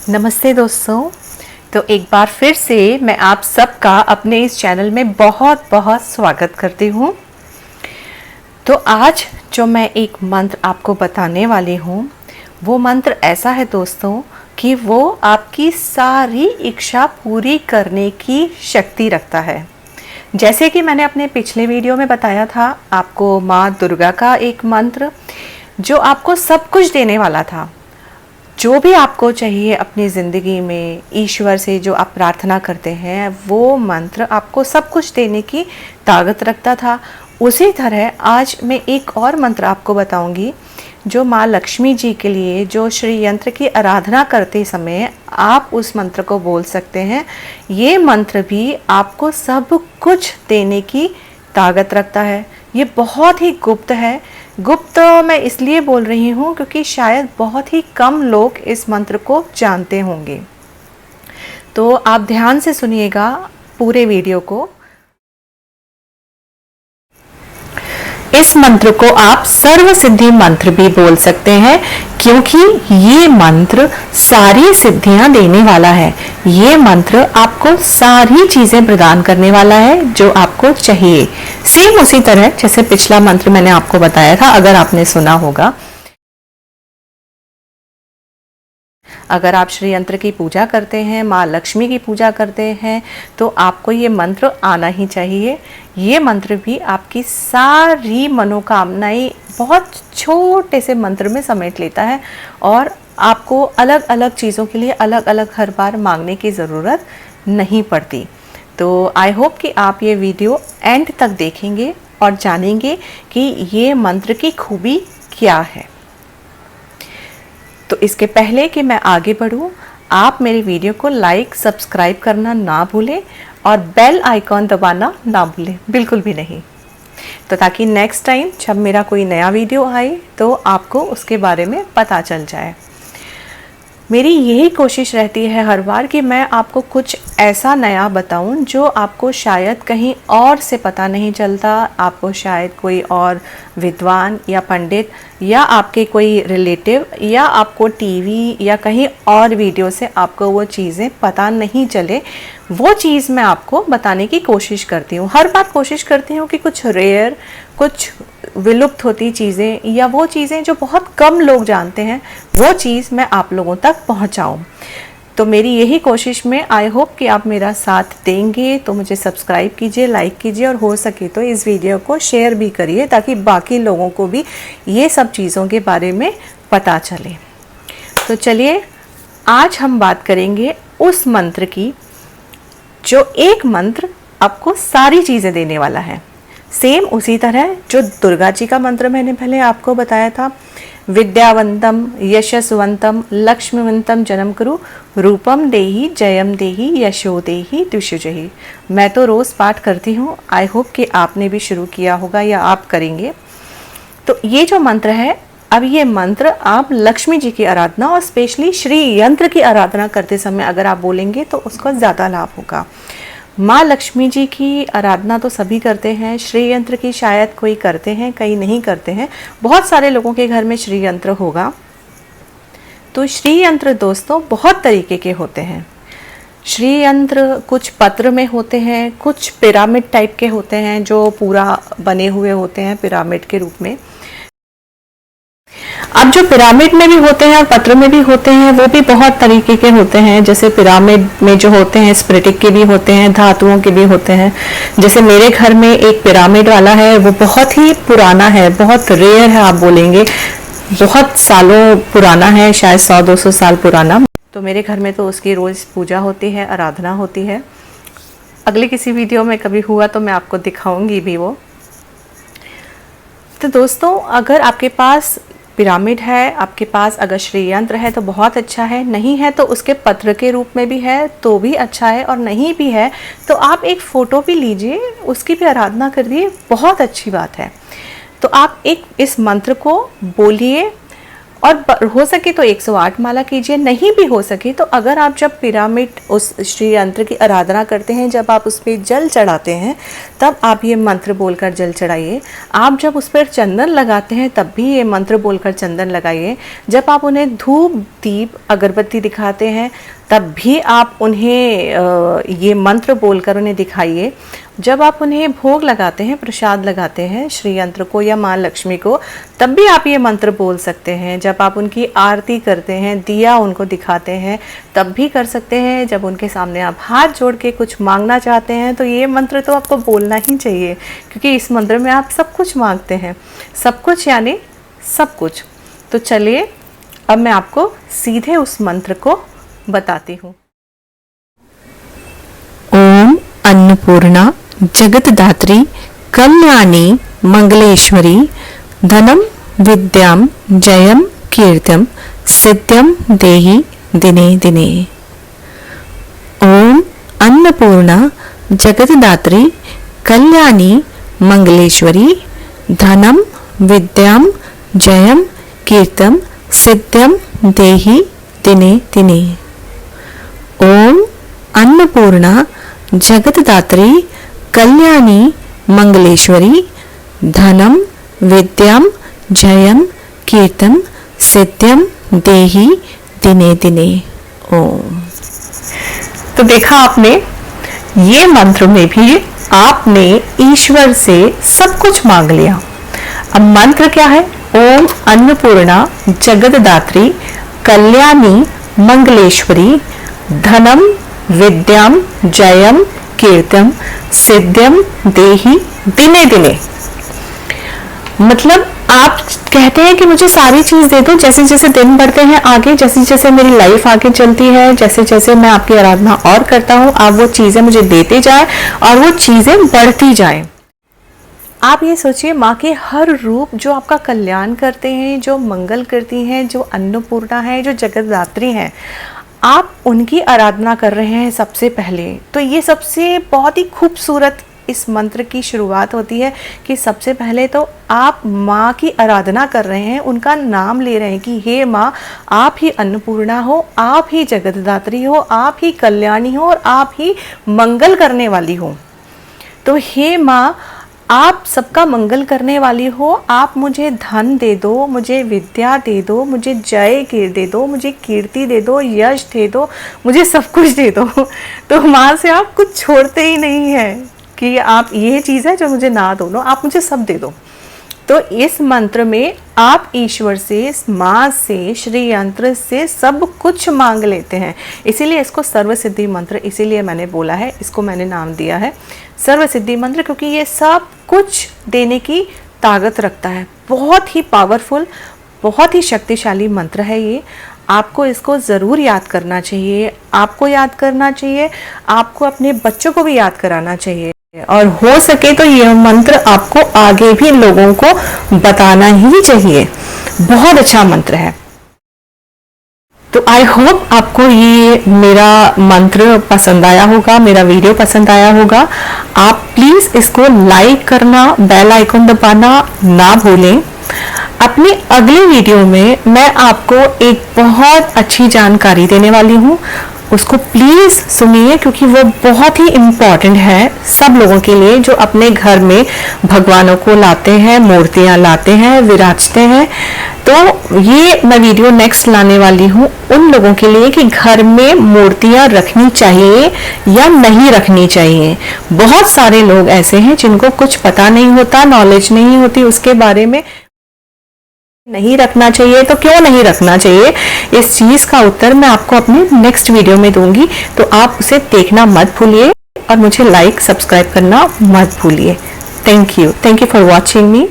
नमस्ते दोस्तों। तो एक बार फिर से मैं आप सबका अपने इस चैनल में बहुत बहुत स्वागत करती हूँ। तो आज जो मैं एक मंत्र आपको बताने वाली हूँ वो मंत्र ऐसा है दोस्तों कि वो आपकी सारी इच्छा पूरी करने की शक्ति रखता है। जैसे कि मैंने अपने पिछले वीडियो में बताया था आपको माँ दुर्गा का एक मंत्र जो आपको सब कुछ देने वाला था। जो भी आपको चाहिए अपनी ज़िंदगी में ईश्वर से जो आप प्रार्थना करते हैं वो मंत्र आपको सब कुछ देने की ताकत रखता था। उसी तरह आज मैं एक और मंत्र आपको बताऊंगी जो माँ लक्ष्मी जी के लिए जो श्री यंत्र की आराधना करते समय आप उस मंत्र को बोल सकते हैं। ये मंत्र भी आपको सब कुछ देने की ताकत रखता है। ये बहुत ही गुप्त है। गुप्त मैं इसलिए बोल रही हूँ क्योंकि शायद बहुत ही कम लोग इस मंत्र को जानते होंगे। तो आप ध्यान से सुनिएगा पूरे वीडियो को। इस मंत्र को आप सर्व सिद्धि मंत्र भी बोल सकते हैं क्योंकि ये मंत्र सारी सिद्धियां देने वाला है। ये मंत्र आपको सारी चीजें प्रदान करने वाला है जो आपको चाहिए। सेम उसी तरह जैसे पिछला मंत्र मैंने आपको बताया था, अगर आपने सुना होगा। अगर आप श्री यंत्र की पूजा करते हैं, माँ लक्ष्मी की पूजा करते हैं तो आपको ये मंत्र आना ही चाहिए। ये मंत्र भी आपकी सारी मनोकामनाएं बहुत छोटे से मंत्र में समेट लेता है और आपको अलग अलग चीज़ों के लिए अलग अलग हर बार मांगने की ज़रूरत नहीं पड़ती। तो आई होप कि आप ये वीडियो एंड तक देखेंगे और जानेंगे कि ये मंत्र की खूबी क्या है। तो इसके पहले कि मैं आगे बढ़ूं, आप मेरे वीडियो को लाइक सब्सक्राइब करना ना भूलें और बेल आइकॉन दबाना ना भूलें, बिल्कुल भी नहीं। तो ताकि नेक्स्ट टाइम जब मेरा कोई नया वीडियो आए तो आपको उसके बारे में पता चल जाए। मेरी यही कोशिश रहती है हर बार कि मैं आपको कुछ ऐसा नया बताऊं जो आपको शायद कहीं और से पता नहीं चलता। आपको शायद कोई और विद्वान या पंडित या आपके कोई रिलेटिव या आपको टीवी या कहीं और वीडियो से आपको वो चीज़ें पता नहीं चले, वो चीज़ मैं आपको बताने की कोशिश करती हूँ। हर बार कोशिश करती हूँ कि कुछ रेयर, कुछ विलुप्त होती चीज़ें या वो चीज़ें जो बहुत कम लोग जानते हैं वो चीज़ मैं आप लोगों तक पहुँचाऊँ। तो मेरी यही कोशिश में आई होप कि आप मेरा साथ देंगे। तो मुझे सब्सक्राइब कीजिए, लाइक कीजिए और हो सके तो इस वीडियो को शेयर भी करिए ताकि बाकी लोगों को भी ये सब चीज़ों के बारे में पता चले। तो चलिए आज हम बात करेंगे उस मंत्र की जो एक मंत्र आपको सारी चीज़ें देने वाला है। सेम उसी तरह जो दुर्गा जी का मंत्र मैंने पहले आपको बताया था, विद्यावंतम यशस्वंतम लक्ष्मीवंतम जन्म करु रूपम देहि जयम देहि यशो देहि द्विषुजहि। मैं तो रोज़ पाठ करती हूँ। आई होप कि आपने भी शुरू किया होगा या आप करेंगे। तो ये जो मंत्र है, अब ये मंत्र आप लक्ष्मी जी की आराधना और स्पेशली श्री यंत्र की आराधना करते समय अगर आप बोलेंगे तो उसका ज़्यादा लाभ होगा। माँ लक्ष्मी जी की आराधना तो सभी करते हैं, श्री यंत्र की शायद कोई करते हैं, कई नहीं करते हैं। बहुत सारे लोगों के घर में श्री यंत्र होगा। तो श्री यंत्र दोस्तों बहुत तरीके के होते हैं। श्री यंत्र कुछ पत्र में होते हैं, कुछ पिरामिड टाइप के होते हैं जो पूरा बने हुए होते हैं पिरामिड के रूप में। अब जो पिरामिड में भी होते हैं और पत्र में भी होते हैं वो भी बहुत तरीके के होते हैं। जैसे पिरामिड में जो होते हैं स्फटिक के भी होते हैं, धातुओं के भी होते हैं। जैसे मेरे घर में एक पिरामिड वाला है, वो बहुत ही पुराना है, बहुत रेयर है। आप बोलेंगे बहुत सालों पुराना है, शायद 100-200 साल पुराना। तो मेरे घर में तो उसकी रोज़ पूजा होती है, आराधना होती है। अगले किसी वीडियो में कभी हुआ तो मैं आपको दिखाऊंगी भी वो। तो दोस्तों अगर आपके पास पिरामिड है, आपके पास अगर श्री यंत्र है तो बहुत अच्छा है, नहीं है तो उसके पत्र के रूप में भी है तो भी अच्छा है, और नहीं भी है तो आप एक फ़ोटो भी लीजिए, उसकी भी आराधना करिए, बहुत अच्छी बात है। तो आप एक इस मंत्र को बोलिए और हो सके तो 108 माला कीजिए, नहीं भी हो सके तो अगर आप जब पिरामिड उस श्री यंत्र की आराधना करते हैं, जब आप उस पर जल चढ़ाते हैं तब आप ये मंत्र बोलकर जल चढ़ाइए। आप जब उस पर चंदन लगाते हैं तब भी ये मंत्र बोलकर चंदन लगाइए। जब आप उन्हें धूप दीप अगरबत्ती दिखाते हैं तब भी आप उन्हें ये मंत्र बोलकर उन्हें दिखाइए। जब आप उन्हें भोग लगाते हैं, प्रसाद लगाते हैं श्री यंत्र को या माँ लक्ष्मी को, तब भी आप ये मंत्र बोल सकते हैं। जब आप उनकी आरती करते हैं, दिया उनको दिखाते हैं, तब भी कर सकते हैं। जब उनके सामने आप हाथ जोड़ के कुछ मांगना चाहते हैं तो ये मंत्र तो आपको बोलना ही चाहिए, क्योंकि इस मंत्र में आप सब कुछ मांगते हैं। सब कुछ यानी सब कुछ। तो चलिए अब मैं आपको सीधे उस मंत्र को बताती हूँ। ओम अन्नपूर्णा जगतदात्री कल्याणी मंगलेश्वरी धनम विद्याम जयम कीर्तम सिद्ध्यम देहि दिने दिने। ओम अन्नपूर्णा जगतदात्री कल्याणी मंगलेश्वरी धनम विद्याम जयम कीर्तम सिद्ध्यम देहि दिने दिने। ओम अन्नपूर्णा जगतदात्री कल्याणी मंगलेश्वरी धनम विद्याम जयम कीर्तम सिद्ध्यम देहि दिने दिने। ओम। तो देखा आपने, ये मंत्र में भी आपने ईश्वर से सब कुछ मांग लिया। अब मंत्र क्या है? ओम अन्नपूर्णा जगतदात्री कल्याणी मंगलेश्वरी धनम विद्याम जयम कीर्तम सिद्ध्यम देहि दिने दिने। मतलब आप कहते हैं कि मुझे सारी चीज दे दो। जैसे जैसे दिन बढ़ते हैं आगे, जैसे जैसे मेरी लाइफ आगे चलती है, जैसे जैसे मैं आपकी आराधना और करता हूँ, आप वो चीजें मुझे देते जाए और वो चीजें बढ़ती जाए। आप ये सोचिए, माँ के हर रूप जो आपका कल्याण करते हैं, जो मंगल करती हैं, जो अन्नपूर्णा है, जो जगतदात्री हैं, आप उनकी आराधना कर रहे हैं सबसे पहले। तो ये सबसे बहुत ही खूबसूरत इस मंत्र की शुरुआत होती है कि सबसे पहले तो आप माँ की आराधना कर रहे हैं, उनका नाम ले रहे हैं कि हे माँ, आप ही अन्नपूर्णा हो, आप ही जगतदात्री हो, आप ही कल्याणी हो और आप ही मंगल करने वाली हो। तो हे माँ, आप सबका मंगल करने वाली हो, आप मुझे धन दे दो, मुझे विद्या दे दो, मुझे जय दे दो, मुझे कीर्ति दे दो, यश दे दो, मुझे सब कुछ दे दो। तो माँ से आप कुछ छोड़ते ही नहीं है कि आप ये चीज़ है जो मुझे ना दो, आप मुझे सब दे दो। तो इस मंत्र में आप ईश्वर से, माँ से, श्री यंत्र से सब कुछ मांग लेते हैं। इसीलिए इसको सर्वसिद्धि मंत्र इसीलिए मैंने बोला है, इसको मैंने नाम दिया है सर्वसिद्धि मंत्र, क्योंकि ये सब कुछ देने की ताकत रखता है। बहुत ही पावरफुल, बहुत ही शक्तिशाली मंत्र है ये। आपको इसको ज़रूर याद करना चाहिए, आपको याद करना चाहिए, आपको अपने बच्चों को भी याद कराना चाहिए, और हो सके तो ये मंत्र आपको आगे भी लोगों को बताना ही चाहिए। बहुत अच्छा मंत्र है। तो आई होप आपको ये मेरा मंत्र पसंद आया होगा, मेरा वीडियो पसंद आया होगा। आप प्लीज़ इसको लाइक करना, बेल आइकन दबाना ना भूलें। अपनी अगली वीडियो में मैं आपको एक बहुत अच्छी जानकारी देने वाली हूँ, उसको प्लीज़ सुनिए, क्योंकि वो बहुत ही इम्पॉर्टेंट है सब लोगों के लिए जो अपने घर में भगवानों को लाते हैं, मूर्तियाँ लाते हैं, विराजते हैं। तो ये मैं वीडियो नेक्स्ट लाने वाली हूँ उन लोगों के लिए कि घर में मूर्तियाँ रखनी चाहिए या नहीं रखनी चाहिए। बहुत सारे लोग ऐसे हैं जिनको कुछ पता नहीं होता, नॉलेज नहीं होती उसके बारे में। नहीं रखना चाहिए तो क्यों नहीं रखना चाहिए, इस चीज का उत्तर मैं आपको अपने नेक्स्ट वीडियो में दूंगी। तो आप उसे देखना मत भूलिए और मुझे लाइक सब्सक्राइब करना मत भूलिए। Thank you for watching me.